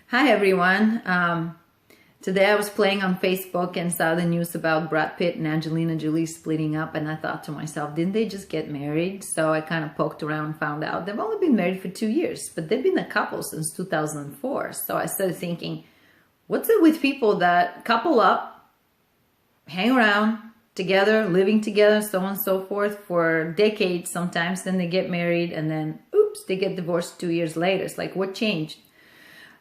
Hi everyone. Today I was playing on Facebook and saw the news about Brad Pitt and Angelina Jolie splitting up, and I thought to myself, didn't they just get married? So I kind of poked around and found out they've only been married for 2 years, but they've been a couple since 2004. So I started thinking, what's it with people that couple up, hang around together, living together, so on and so forth for decades sometimes, then they get married and then, oops, they get divorced 2 years later. It's like, what changed?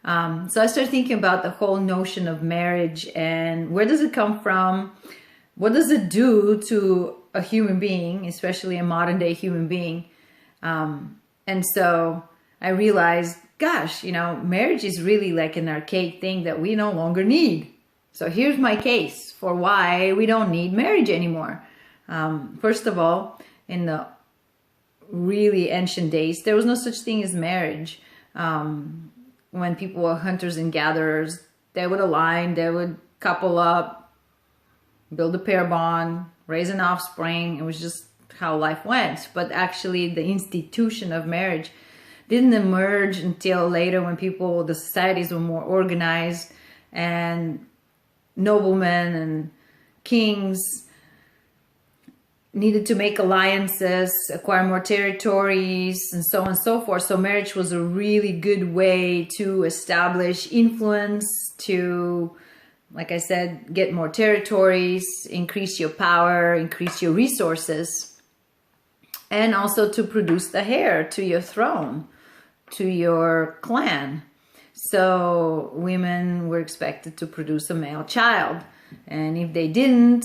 So I started thinking about the whole notion of marriage and where does it come from? What does it do to a human being, especially a modern day human being? And so I realized, gosh, marriage is really like an archaic thing that we no longer need. So here's my case for why we don't need marriage anymore. First of all, in the really ancient days, there was no such thing as marriage. When people were hunters and gatherers, they would align, they would couple up, build a pair bond, raise an offspring. It was just how life went. But actually the institution of marriage didn't emerge until later when the societies were more organized and noblemen and kings needed to make alliances, acquire more territories, and so on and so forth. So marriage was a really good way to establish influence, to, like I said, get more territories, increase your power, increase your resources, and also to produce the heir to your throne, to your clan. So women were expected to produce a male child. And if they didn't,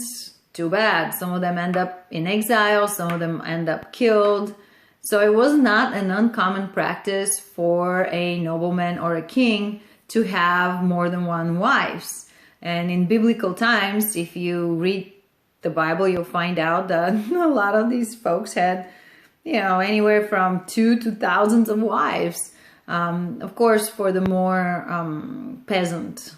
too bad. Some of them end up in exile, some of them end up killed. So it was not an uncommon practice for a nobleman or a king to have more than one wives. And in biblical times, if you read the Bible, you'll find out that a lot of these folks had, anywhere from 2 to thousands of wives. Of course, for the more peasant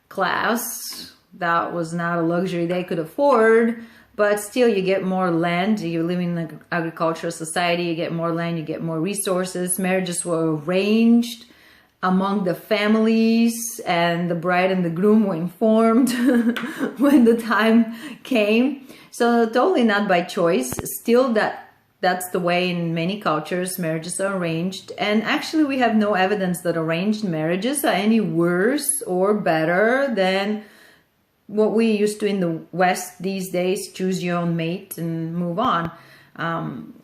class, that was not a luxury they could afford, but still you get more land. You live in an agricultural society, you get more land, you get more resources. Marriages were arranged among the families, and the bride and the groom were informed when the time came. So totally not by choice. Still that's the way in many cultures marriages are arranged. And actually we have no evidence that arranged marriages are any worse or better than what we used to in the West these days, choose your own mate and move on.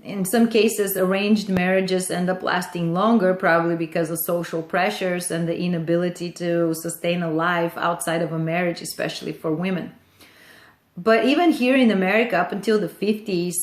In some cases, arranged marriages end up lasting longer, probably because of social pressures and the inability to sustain a life outside of a marriage, especially for women. But even here in America, up until the 50s,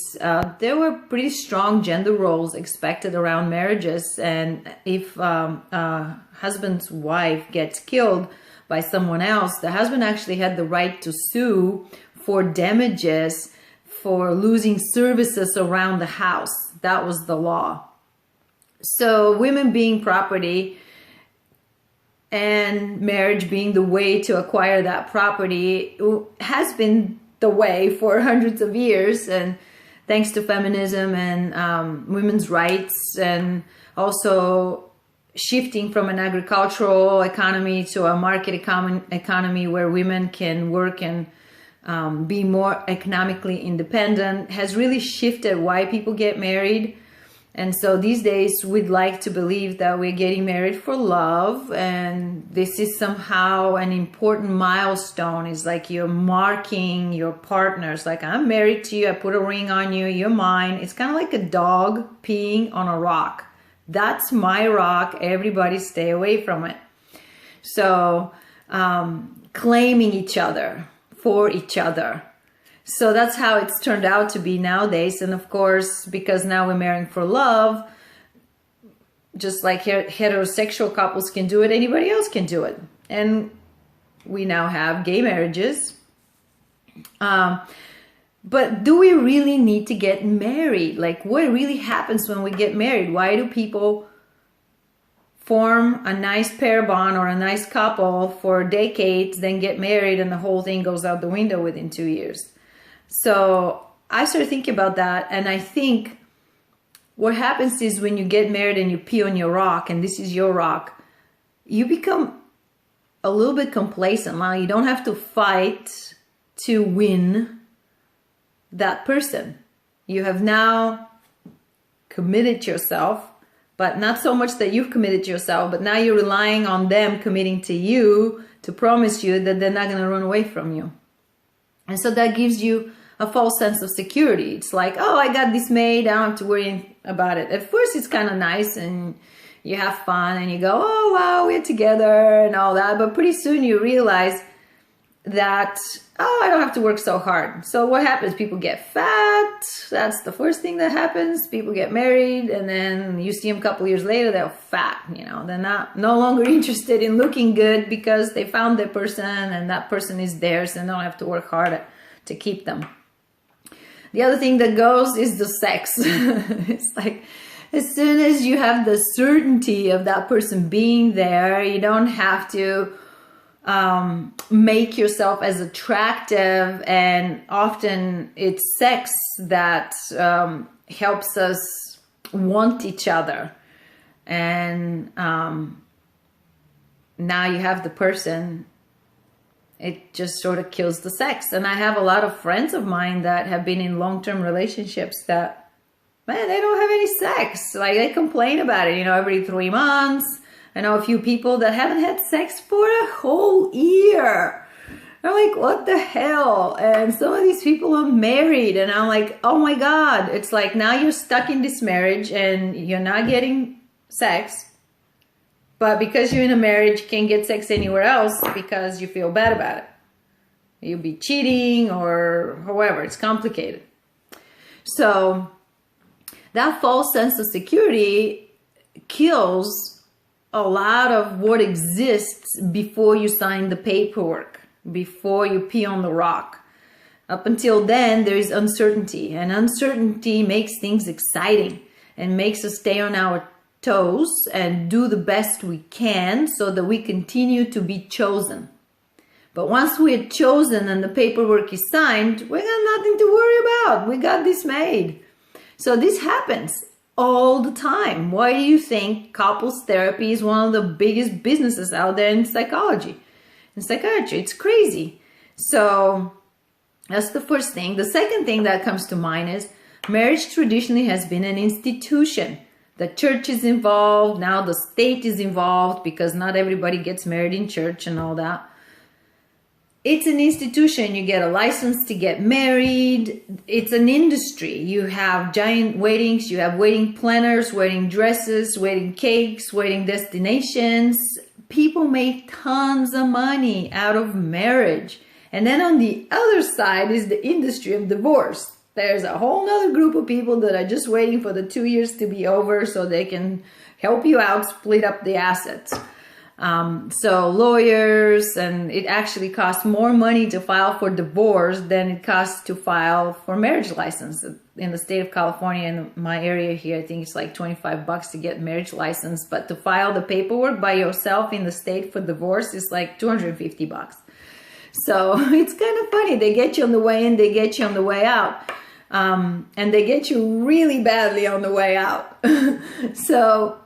there were pretty strong gender roles expected around marriages. And if a husband's wife gets killed by someone else, the husband actually had the right to sue for damages for losing services around the house. That was the law. So women being property and marriage being the way to acquire that property has been the way for hundreds of years. And thanks to feminism and women's rights, and also shifting from an agricultural economy to a market economy where women can work and be more economically independent, has really shifted why people get married. And so these days we'd like to believe that we're getting married for love, and this is somehow an important milestone. It's like you're marking your partners, like, I'm married to you, I put a ring on you, you're mine. It's kind of like a dog peeing on a rock. That's my rock, everybody stay away from it. So claiming each other for each other. So that's how it's turned out to be nowadays. And of course, because now we're marrying for love, just like heterosexual couples can do it, anybody else can do it. And we now have gay marriages. But do we really need to get married? Like, what really happens when we get married? Why do people form a nice pair bond or a nice couple for decades, then get married, and the whole thing goes out the window within 2 years? So I started thinking about that, and I think what happens is when you get married and you pee on your rock, and this is your rock, you become a little bit complacent. Now, you don't have to fight to win that person. You have now committed yourself, but not so much that you've committed yourself, but now you're relying on them committing to you to promise you that they're not going to run away from you. And so that gives you a false sense of security. It's like, oh, I got this made, I don't have to worry about it. At first, it's kind of nice and you have fun and you go, oh, wow, we're together and all that. But pretty soon you realize that, oh, I don't have to work so hard. So what happens? People get fat. That's the first thing that happens. People get married and then you see them a couple years later, they're fat. You know, they're no longer interested in looking good because they found their person and that person is theirs and they don't have to work hard to keep them. The other thing that goes is the sex. It's like, as soon as you have the certainty of that person being there, you don't have to make yourself as attractive, and often it's sex that helps us want each other. And now you have the person, it just sort of kills the sex. And I have a lot of friends of mine that have been in long-term relationships that, man, they don't have any sex. Like, they complain about it, you know, every 3 months. I know a few people that haven't had sex for a whole year. I'm like, what the hell? And some of these people are married and I'm like, oh my God. It's like, now you're stuck in this marriage and you're not getting sex. But because you're in a marriage, you can't get sex anywhere else because you feel bad about it. You'll be cheating or however, it's complicated. So that false sense of security kills a lot of what exists before you sign the paperwork, before you pee on the rock. Up until then, there is uncertainty, and uncertainty makes things exciting and makes us stay on our toes and do the best we can so that we continue to be chosen. But once we're chosen and the paperwork is signed, we got nothing to worry about. We got this made. So this happens all the time. Why do you think couples therapy is one of the biggest businesses out there in psychology, in psychiatry? It's crazy. So that's the first thing. The second thing that comes to mind is marriage traditionally has been an institution. The church is involved. Now the state is involved because not everybody gets married in church and all that. It's an institution. You get a license to get married. It's an industry. You have giant weddings. You have wedding planners, wedding dresses, wedding cakes, wedding destinations. People make tons of money out of marriage. And then on the other side is the industry of divorce. There's a whole nother group of people that are just waiting for the 2 years to be over so they can help you out, split up the assets. So lawyers, and it actually costs more money to file for divorce than it costs to file for marriage license. In the state of California, in my area here, I think it's like $25 to get marriage license, but to file the paperwork by yourself in the state for divorce is like $250. So it's kind of funny. They get you on the way in, they get you on the way out. And they get you really badly on the way out. So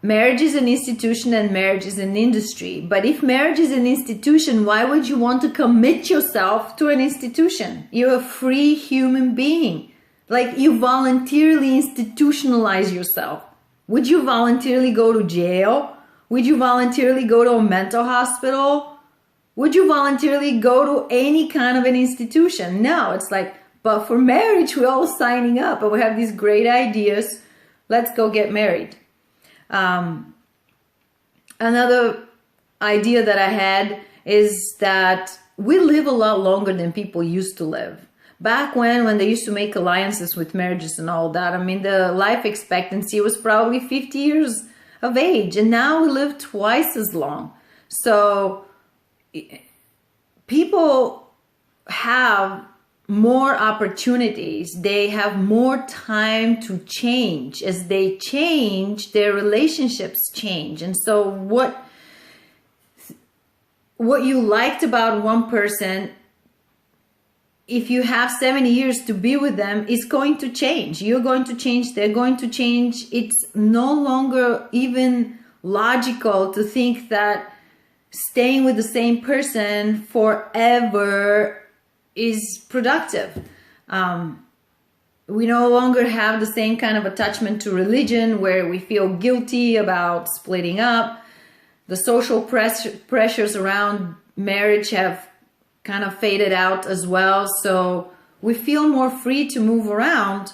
marriage is an institution and marriage is an industry. But if marriage is an institution, why would you want to commit yourself to an institution? You're a free human being. Like, you voluntarily institutionalize yourself. Would you voluntarily go to jail? Would you voluntarily go to a mental hospital? Would you voluntarily go to any kind of an institution? No, it's like, but for marriage, we're all signing up and we have these great ideas. Let's go get married. Another idea that I had is that we live a lot longer than people used to live. Back when they used to make alliances with marriages and all that, I mean, the life expectancy was probably 50 years of age, and now we live twice as long. So people have more opportunities. They have more time to change. As they change, their relationships change. And so what you liked about one person, if you have 70 years to be with them, is going to change. You're going to change. They're going to change. It's no longer even logical to think that staying with the same person forever is productive. We no longer have the same kind of attachment to religion where we feel guilty about splitting up. The social pressures around marriage have kind of faded out as well. So we feel more free to move around.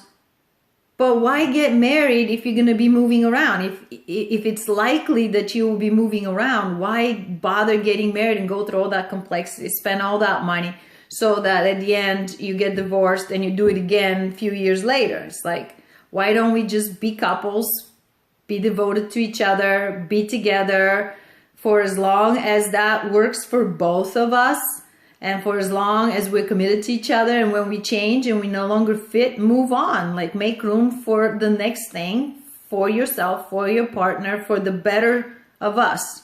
But why get married if you're going to be moving around? If it's likely that you will be moving around, why bother getting married and go through all that complexity, spend all that money, so that at the end you get divorced and you do it again a few years later? It's like, why don't we just be couples, be devoted to each other, be together for as long as that works for both of us, and for as long as we're committed to each other, and when we change and we no longer fit, move on. Like, make room for the next thing, for yourself, for your partner, for the better of us.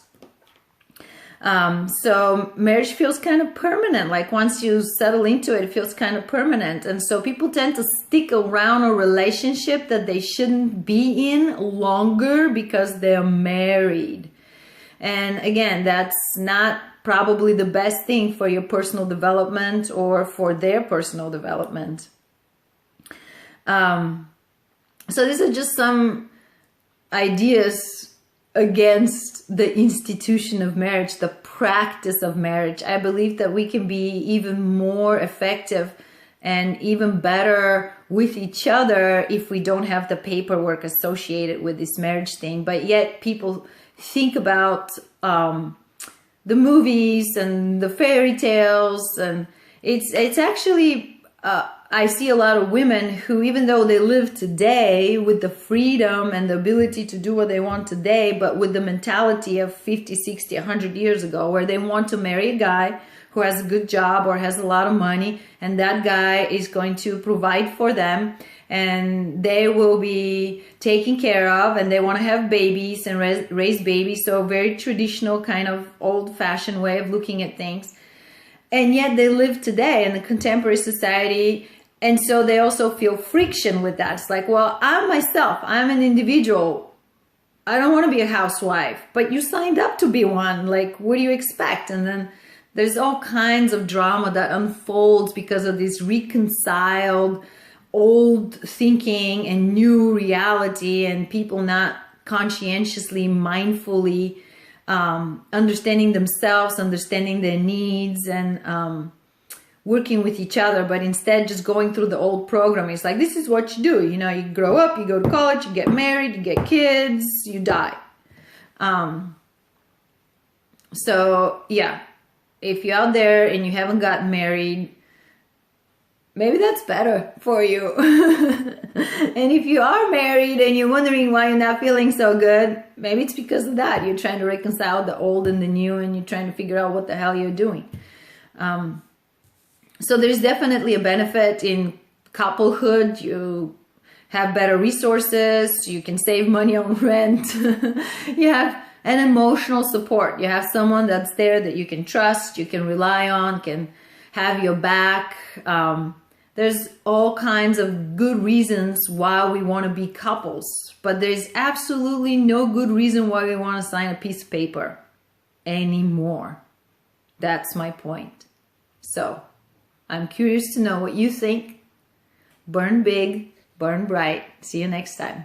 So marriage feels kind of permanent. Like, once you settle into it, it feels kind of permanent. And so people tend to stick around a relationship that they shouldn't be in longer because they're married. And again, that's not probably the best thing for your personal development or for their personal development. So these are just some ideas against the institution of marriage, the practice of marriage. I believe that we can be even more effective and even better with each other if we don't have the paperwork associated with this marriage thing. But yet people think about the movies and the fairy tales, and it's actually I see a lot of women who, even though they live today with the freedom and the ability to do what they want today, but with the mentality of 50, 60, 100 years ago, where they want to marry a guy who has a good job or has a lot of money, and that guy is going to provide for them, and they will be taken care of, and they want to have babies and raise babies. So a very traditional kind of old-fashioned way of looking at things. And yet they live today in the contemporary society, and so they also feel friction with that. It's like, well, I'm myself, I'm an individual, I don't want to be a housewife, but you signed up to be one. Like, what do you expect? And then there's all kinds of drama that unfolds because of this reconciled old thinking and new reality, and people not conscientiously, mindfully understanding themselves, understanding their needs, and working with each other, but instead just going through the old program. It's like, this is what you do. You know, you grow up, you go to college, you get married, you get kids, you die. So yeah, if you're out there and you haven't gotten married, maybe that's better for you. And if you are married and you're wondering why you're not feeling so good, maybe it's because of that. You're trying to reconcile the old and the new, and you're trying to figure out what the hell you're doing. So there's definitely a benefit in couplehood. You have better resources. You can save money on rent. You have an emotional support. You have someone that's there that you can trust, you can rely on, can have your back. There's all kinds of good reasons why we want to be couples, but there's absolutely no good reason why we want to sign a piece of paper anymore. That's my point. So I'm curious to know what you think. Burn big, burn bright. See you next time.